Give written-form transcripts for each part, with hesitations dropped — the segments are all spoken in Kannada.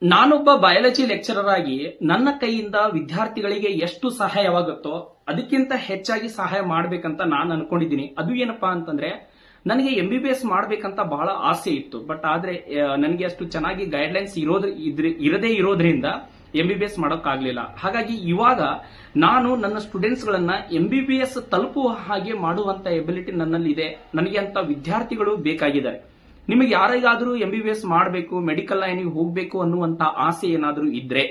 ನಾನೊಬ್ಬ ಬಯಾಲಜಿ ಲೆಕ್ಚರರ್ ಆಗಿ ನನ್ನ ಕೈಯಿಂದ ವಿದ್ಯಾರ್ಥಿಗಳಿಗೆ ಎಷ್ಟು ಸಹಾಯವಾಗುತ್ತೋ ಅದಕ್ಕಿಂತ ಹೆಚ್ಚಾಗಿ ಸಹಾಯ ಮಾಡ್ಬೇಕಂತ ನಾನು ಅನ್ಕೊಂಡಿದ್ದೀನಿ. ಅದು ಏನಪ್ಪಾ ಅಂತಂದ್ರೆ, ನನಗೆ MBBS ಮಾಡ್ಬೇಕಂತ ಬಹಳ ಆಸೆ ಇತ್ತು. ಬಟ್ ಆದ್ರೆ ನನಗೆ ಅಷ್ಟು ಚೆನ್ನಾಗಿ ಗೈಡ್ಲೈನ್ಸ್ ಇರದೇ ಇರೋದ್ರಿಂದ MBBS ಮಾಡೋಕ್ಕಾಗ್ಲಿಲ್ಲ. ಹಾಗಾಗಿ ಇವಾಗ ನಾನು ನನ್ನ ಸ್ಟೂಡೆಂಟ್ಸ್ ಗಳನ್ನ MBBS ತಲುಪುವ ಹಾಗೆ ಮಾಡುವಂತ ಎಬಿಲಿಟಿ ನನ್ನಲ್ಲಿ ಇದೆ. ನನಗೆ ಅಂತ ವಿದ್ಯಾರ್ಥಿಗಳು ಬೇಕಾಗಿದ್ದಾರೆ. ನಿಮಗೆ ಯಾರಿಗಾದ್ರೂ MBBS ಮಾಡಬೇಕು, ಮೆಡಿಕಲ್ ಲೈನ್ಗೆ ಹೋಗಬೇಕು ಅನ್ನುವಂತ ಆಸೆ ಏನಾದ್ರೂ ಇದ್ರೆ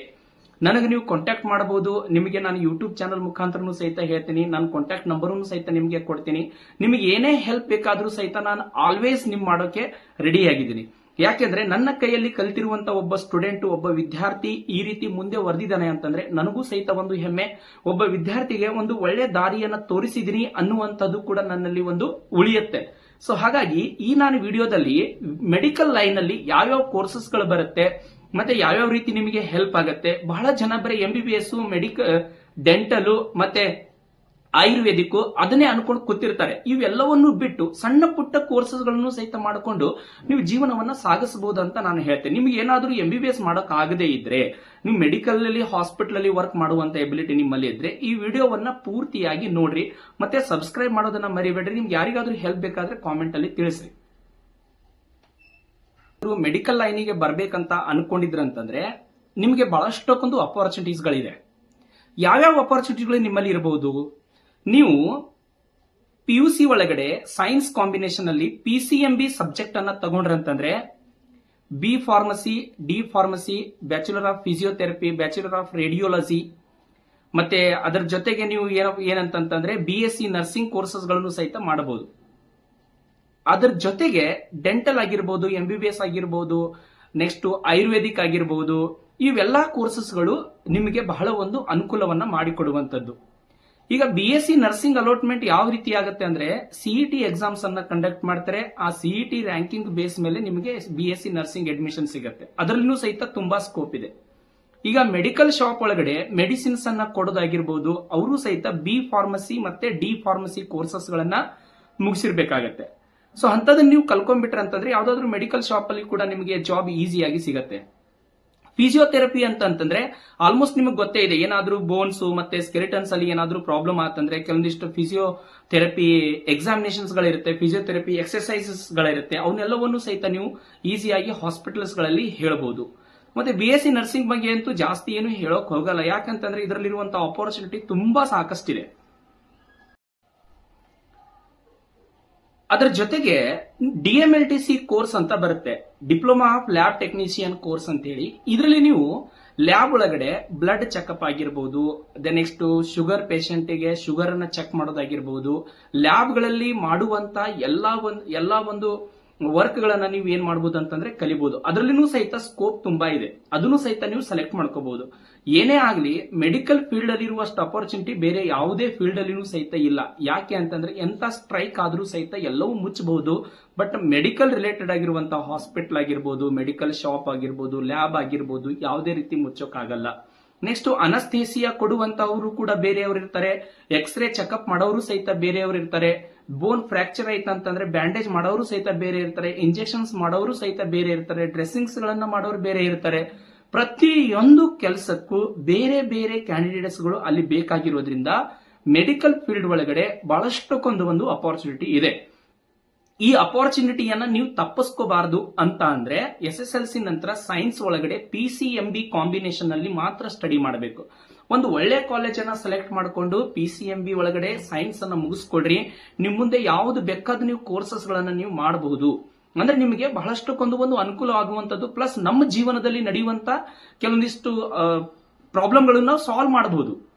ನನಗೆ ನೀವು ಕಾಂಟ್ಯಾಕ್ಟ್ ಮಾಡಬಹುದು. ನಿಮಗೆ ನಾನು ಯೂಟ್ಯೂಬ್ ಚಾನಲ್ ಮುಖಾಂತರನು ಸಹಿತ ಹೇಳ್ತೀನಿ. ನನ್ನ ಕಾಂಟ್ಯಾಕ್ಟ್ ನಂಬರ್ನು ಸಹಿತ ನಿಮಗೆ ಕೊಡ್ತೀನಿ. ನಿಮಗೆ ಏನೇ ಹೆಲ್ಪ್ ಬೇಕಾದ್ರೂ ಸಹಿತ ನಾನು ಆಲ್ವೇಸ್ ನಿಮ್ ಮಾಡೋಕೆ ರೆಡಿ ಆಗಿದ್ದೀನಿ. ಯಾಕೆಂದ್ರೆ ನನ್ನ ಕೈಯಲ್ಲಿ ಕಲಿತಿರುವಂತ ಒಬ್ಬ ಸ್ಟೂಡೆಂಟ್, ಒಬ್ಬ ವಿದ್ಯಾರ್ಥಿ ಈ ರೀತಿ ಮುಂದೆ ವರ್ದಿದ್ದಾನೆ ಅಂತಂದ್ರೆ ನನಗೂ ಸಹಿತ ಒಂದು ಹೆಮ್ಮೆ. ಒಬ್ಬ ವಿದ್ಯಾರ್ಥಿಗೆ ಒಂದು ಒಳ್ಳೆ ದಾರಿಯನ್ನ ತೋರಿಸಿದೀನಿ ಅನ್ನುವಂಥದ್ದು ಕೂಡ ನನ್ನಲ್ಲಿ ಒಂದು ಉಳಿಯುತ್ತೆ. ಸೊ ಹಾಗಾಗಿ ಈ ನಾನು ವಿಡಿಯೋದಲ್ಲಿ ಮೆಡಿಕಲ್ ಲೈನ್ ಅಲ್ಲಿ ಯಾವ್ಯಾವ ಕೋರ್ಸಸ್ ಗಳು ಬರುತ್ತೆ ಮತ್ತೆ ಯಾವ್ಯಾವ ರೀತಿ ನಿಮಗೆ ಹೆಲ್ಪ್ ಆಗುತ್ತೆ. ಬಹಳ ಜನ ಬರೀ MBBS, ಮೆಡಿಕಲ್, ಡೆಂಟಲ್ ಮತ್ತೆ ಆಯುರ್ವೇದಿಕ್ ಅದನ್ನೇ ಅನ್ಕೊಂಡು ಕೂತಿರ್ತಾರೆ. ಇವೆಲ್ಲವನ್ನು ಬಿಟ್ಟು ಸಣ್ಣ ಪುಟ್ಟ ಕೋರ್ಸಸ್ ಗಳನ್ನು ಸಹಿತ ಮಾಡಿಕೊಂಡು ನೀವು ಜೀವನವನ್ನ ಸಾಗಿಸಬಹುದು ಅಂತ ನಾನು ಹೇಳ್ತೇನೆ. ನಿಮ್ಗೆ ಏನಾದ್ರೂ MBBS ಮಾಡಕ್ ಆಗದೇ ಇದ್ರೆ, ನೀವು ಮೆಡಿಕಲ್ ಅಲ್ಲಿ, ಹಾಸ್ಪಿಟಲ್ ಅಲ್ಲಿ ವರ್ಕ್ ಮಾಡುವಂತ ಎಬಿಲಿಟಿ ನಿಮ್ಮಲ್ಲಿ ಇದ್ರೆ ಈ ವಿಡಿಯೋವನ್ನ ಪೂರ್ತಿಯಾಗಿ ನೋಡ್ರಿ. ಮತ್ತೆ ಸಬ್ಸ್ಕ್ರೈಬ್ ಮಾಡೋದನ್ನ ಮರಿಬೇಡ್ರಿ. ನಿಮ್ಗೆ ಯಾರಿಗಾದ್ರೂ ಹೆಲ್ಪ್ ಬೇಕಾದ್ರೆ ಕಾಮೆಂಟ್ ಅಲ್ಲಿ ತಿಳಿಸ್ರಿ. ಮೆಡಿಕಲ್ ಲೈನಿಗೆ ಬರ್ಬೇಕಂತ ಅನ್ಕೊಂಡಿದ್ರಂತಂದ್ರೆ ನಿಮಗೆ ಬಹಳಷ್ಟೊಂದು ಅಪಾರ್ಚುನಿಟೀಸ್ ಗಳಿದೆ. ಯಾವ್ಯಾವ ಅಪಾರ್ಚುನಿಟಿಗಳು ನಿಮ್ಮಲ್ಲಿ ಇರಬಹುದು? ನೀವು PUC ಒಳಗಡೆ ಸೈನ್ಸ್ ಕಾಂಬಿನೇಷನ್ ಅಲ್ಲಿ PCMB ಸಬ್ಜೆಕ್ಟ್ ಅನ್ನ ತಗೊಂಡ್ರಂತಂದ್ರೆ B pharmacy, D pharmacy, bachelor of physiotherapy, bachelor of radiology, ಮತ್ತೆ ಅದರ ಜೊತೆಗೆ ನೀವು ಏನಂತಂದ್ರೆ BSc ನರ್ಸಿಂಗ್ ಕೋರ್ಸಸ್ ಗಳನ್ನು ಸಹಿತ ಮಾಡಬಹುದು. ಅದರ ಜೊತೆಗೆ ಡೆಂಟಲ್ ಆಗಿರ್ಬೋದು, MBBS ಆಗಿರ್ಬೋದು, ನೆಕ್ಸ್ಟ್ ಆಯುರ್ವೇದಿಕ್ ಆಗಿರ್ಬೋದು, ಇವೆಲ್ಲಾ ಕೋರ್ಸಸ್ಗಳು ನಿಮಗೆ ಬಹಳ ಒಂದು ಅನುಕೂಲವನ್ನ ಮಾಡಿಕೊಡುವಂತದ್ದು. ಈಗ BSc ನರ್ಸಿಂಗ್ ಅಲಾಟ್ಮೆಂಟ್ ಯಾವ ರೀತಿ ಆಗುತ್ತೆ ಅಂದ್ರೆ CET ಎಕ್ಸಾಮ್ಸ್ ಅನ್ನ ಕಂಡಕ್ಟ್ ಮಾಡ್ತಾರೆ. ಆ CET ರ್ಯಾಂಕಿಂಗ್ ಬೇಸ್ ಮೇಲೆ ನಿಮಗೆ BSc ನರ್ಸಿಂಗ್ ಅಡ್ಮಿಷನ್ ಸಿಗುತ್ತೆ. ಅದರಲ್ಲೂ ಸಹಿತ ತುಂಬಾ ಸ್ಕೋಪ್ ಇದೆ. ಈಗ ಮೆಡಿಕಲ್ ಶಾಪ್ ಒಳಗಡೆ ಮೆಡಿಸಿನ್ಸ್ ಅನ್ನ ಕೊಡೋದಾಗಿರ್ಬೋದು, ಅವರು ಸಹಿತ B ಫಾರ್ಮಸಿ ಮತ್ತೆ D ಫಾರ್ಮಸಿ ಕೋರ್ಸಸ್ ಗಳನ್ನ ಮುಗಿಸಿರ್ಬೇಕಾಗತ್ತೆ. ಸೊ ಅಂತದನ್ನ ನೀವು ಕಲ್ಕೊಂಡ್ಬಿಟ್ರೆ ಅಂತಂದ್ರೆ ಯಾವ್ದಾದ್ರು ಮೆಡಿಕಲ್ ಶಾಪ್ ಅಲ್ಲಿ ಕೂಡ ನಿಮಗೆ ಜಾಬ್ ಈಸಿಯಾಗಿ ಸಿಗತ್ತೆ. ಫಿಸಿಯೋಥೆರಪಿ ಅಂತಂದ್ರೆ ಆಲ್ಮೋಸ್ಟ್ ನಿಮಗೆ ಗೊತ್ತೇ ಇದೆ. ಏನಾದ್ರೂ ಬೋನ್ಸ್ ಮತ್ತೆ ಸ್ಕೆಲಿಟನ್ಸ್ ಅಲ್ಲಿ ಏನಾದ್ರೂ ಪ್ರಾಬ್ಲಮ್ ಆತಂದ್ರೆ ಕೆಲವೊಂದಿಷ್ಟು ಫಿಸಿಯೋಥೆರಪಿ ಎಕ್ಸಾಮಿನೇಷನ್ಸ್ ಗಳಿರುತ್ತೆ, ಫಿಸಿಯೋಥೆರಪಿ ಎಕ್ಸರ್ಸೈಸಸ್ ಗಳಿರುತ್ತೆ. ಅವನ್ನೆಲ್ಲವನ್ನು ಸಹಿತ ನೀವು ಈಸಿಯಾಗಿ ಹಾಸ್ಪಿಟಲ್ಸ್ ಗಳಲ್ಲಿ ಹೇಳಬಹುದು. ಮತ್ತೆ BSc ನರ್ಸಿಂಗ್ ಬಗ್ಗೆ ಅಂತೂ ಜಾಸ್ತಿ ಏನು ಹೇಳೋಕ್ ಹೋಗಲ್ಲ. ಯಾಕಂತಂದ್ರೆ ಇದರಲ್ಲಿರುವಂತಹ ಅಪಾರ್ಚುನಿಟಿ ತುಂಬಾ ಸಾಕಷ್ಟಿದೆ. ಅದರ ಜೊತೆಗೆ DMLTC ಕೋರ್ಸ್ ಅಂತ ಬರುತ್ತೆ, diploma of lab technician course ಅಂತ ಹೇಳಿ. ಇದರಲ್ಲಿ ನೀವು ಲ್ಯಾಬ್ ಒಳಗಡೆ ಬ್ಲಡ್ ಚೆಕ್ಅಪ್ ಆಗಿರಬಹುದು, ನೆಕ್ಸ್ಟ್ ಶುಗರ್ ಪೇಷಂಟ್ಗೆ ಶುಗರ್ ಅನ್ನ ಚೆಕ್ ಮಾಡೋದಾಗಿರ್ಬಹುದು, ಲ್ಯಾಬ್ ಗಳಲ್ಲಿ ಮಾಡುವಂತ ಎಲ್ಲಾ ಒಂದು ವರ್ಕ್ ಗಳನ್ನ ನೀವು ಏನ್ ಮಾಡಬಹುದು ಅಂತಂದ್ರೆ ಕಲಿಬಹುದು. ಅದರಲ್ಲಿನೂ ಸಹಿತ ಸ್ಕೋಪ್ ತುಂಬಾ ಇದೆ. ಅದನ್ನು ಸಹಿತ ನೀವು ಸೆಲೆಕ್ಟ್ ಮಾಡ್ಕೋಬಹುದು. ಏನೇ ಆಗ್ಲಿ ಮೆಡಿಕಲ್ ಫೀಲ್ಡ್ ಅಲ್ಲಿ ಇರುವಷ್ಟು ಅಪಾರ್ಚುನಿಟಿ ಬೇರೆ ಯಾವುದೇ ಫೀಲ್ಡ್ ಅಲ್ಲಿನೂ ಸಹಿತ ಇಲ್ಲ. ಯಾಕೆ ಅಂತಂದ್ರೆ ಎಂತ ಸ್ಟ್ರೈಕ್ ಆದ್ರೂ ಸಹಿತ ಎಲ್ಲವೂ ಮುಚ್ಚಬಹುದು. ಬಟ್ ಮೆಡಿಕಲ್ ರಿಲೇಟೆಡ್ ಆಗಿರುವಂತಹ ಹಾಸ್ಪಿಟಲ್ ಆಗಿರ್ಬೋದು, ಮೆಡಿಕಲ್ ಶಾಪ್ ಆಗಿರ್ಬೋದು, ಲ್ಯಾಬ್ ಆಗಿರ್ಬೋದು, ಯಾವುದೇ ರೀತಿ ಮುಚ್ಚೋಕ್ಕಾಗಲ್ಲ. ನೆಕ್ಸ್ಟ್ ಅನಸ್ಥೇಸಿಯಾ ಕೊಡುವಂತವರು ಕೂಡ ಬೇರೆಯವರು ಇರ್ತಾರೆ, ಎಕ್ಸ್ರೇ ಚೆಕ್ಅಪ್ ಮಾಡೋರು ಸಹಿತ ಬೇರೆಯವರು ಇರ್ತಾರೆ, ಬೋನ್ ಫ್ರಾಕ್ಚರ್ ಆಯ್ತಂತಂದ್ರೆ ಬ್ಯಾಂಡೇಜ್ ಮಾಡೋರು ಸಹಿತ ಬೇರೆ ಇರ್ತಾರೆ, ಇಂಜೆಕ್ಷನ್ಸ್ ಮಾಡೋರು ಸಹಿತ ಬೇರೆ ಇರ್ತಾರೆ, ಡ್ರೆಸ್ಸಿಂಗ್ಸ್ ಗಳನ್ನ ಮಾಡೋರು ಬೇರೆ ಇರ್ತಾರೆ. ಪ್ರತಿಯೊಂದು ಕೆಲಸಕ್ಕೂ ಬೇರೆ ಬೇರೆ ಕ್ಯಾಂಡಿಡೇಟ್ಸ್ ಗಳು ಅಲ್ಲಿ ಬೇಕಾಗಿರೋದ್ರಿಂದ ಮೆಡಿಕಲ್ ಫೀಲ್ಡ್ ಒಳಗಡೆ ಬಹಳಷ್ಟಕ್ಕೊಂದು ಅಪಾರ್ಚುನಿಟಿ ಇದೆ. ಈ ಅಪಾರ್ಚುನಿಟಿಯನ್ನ ನೀವು ತಪ್ಪಿಸ್ಕೋಬಾರದು ಅಂತ ಅಂದ್ರೆ SSLC ನಂತರ ಸೈನ್ಸ್ ಒಳಗಡೆ PCMB ಕಾಂಬಿನೇಷನ್ ಅಲ್ಲಿ ಮಾತ್ರ ಸ್ಟಡಿ ಮಾಡಬೇಕು. ಒಂದು ಒಳ್ಳೆ ಕಾಲೇಜನ್ನ ಸೆಲೆಕ್ಟ್ ಮಾಡಿಕೊಂಡು PCMB ಒಳಗಡೆ ಸೈನ್ಸ್ ಅನ್ನ ಮುಗಿಸ್ಕೊಡ್ರಿ. ನಿಮ್ ಮುಂದೆ ಯಾವ್ದು ಬೇಕಾದ್ರೂ ನೀವು ಕೋರ್ಸಸ್ ಗಳನ್ನ ನೀವು ಮಾಡಬಹುದು. ಅಂದ್ರೆ ನಿಮಗೆ ಬಹಳಷ್ಟಕ್ಕೊಂದು ಅನುಕೂಲ ಆಗುವಂತದ್ದು, ಪ್ಲಸ್ ನಮ್ಮ ಜೀವನದಲ್ಲಿ ನಡೆಯುವಂತ ಕೆಲವೊಂದಿಷ್ಟು ಪ್ರಾಬ್ಲಮ್ಗಳನ್ನ ಸಾಲ್ವ್ ಮಾಡಬಹುದು.